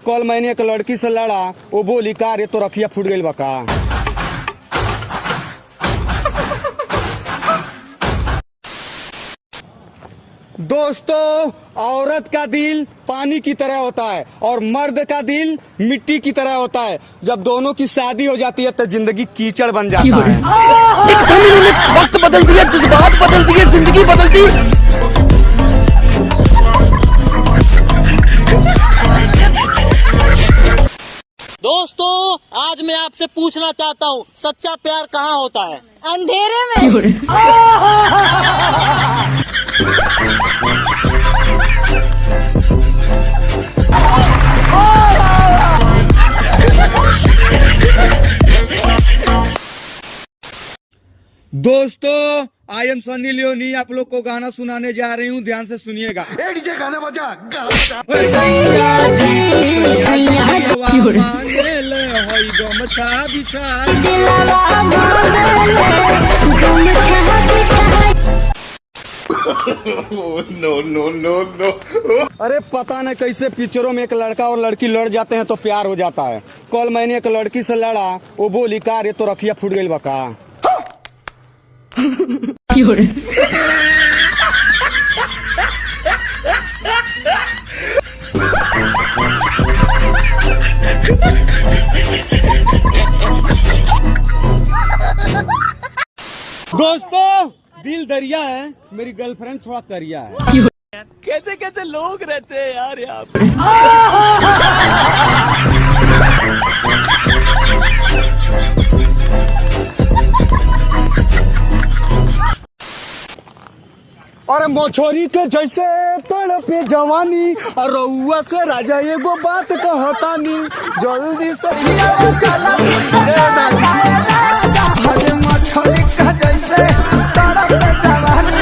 कल मैंने एक लड़की से लड़ा, वो बोली का रे तो रखिया फूट गई बका। दोस्तों, औरत का दिल पानी की तरह होता है और मर्द का दिल मिट्टी की तरह होता है। जब दोनों की शादी हो जाती है तो जिंदगी कीचड़ बन जाता है। वक्त बदल दिया, जज्बात बदल दिए, जिंदगी बदल दी। दोस्तों, आज मैं आपसे पूछना चाहता हूँ, सच्चा प्यार कहाँ होता है? अंधेरे में। दोस्तों, आई एम सनी लियोनी आप लोग को गाना सुनाने जा रही हूँ, ध्यान से सुनिएगा। गाना बजा नो। अरे पता नहीं कैसे पिक्चरों में एक लड़का और लड़की लड़ जाते हैं तो प्यार हो जाता है। कल मैंने एक लड़की से लड़ा, वो बोली का रे तो रखिया फूट गई बका। दोस्तों, दिल दरिया है, मेरी गर्लफ्रेंड थोड़ा करिया है। कैसे कैसे लोग रहते हैं यार यहाँ पे। अरे मछोरी के जैसे तड़पे जवानी, और रउआ से राजा एगो बात कहतानी, जल्दी से अरे मछली का जैसे तड़प जवानी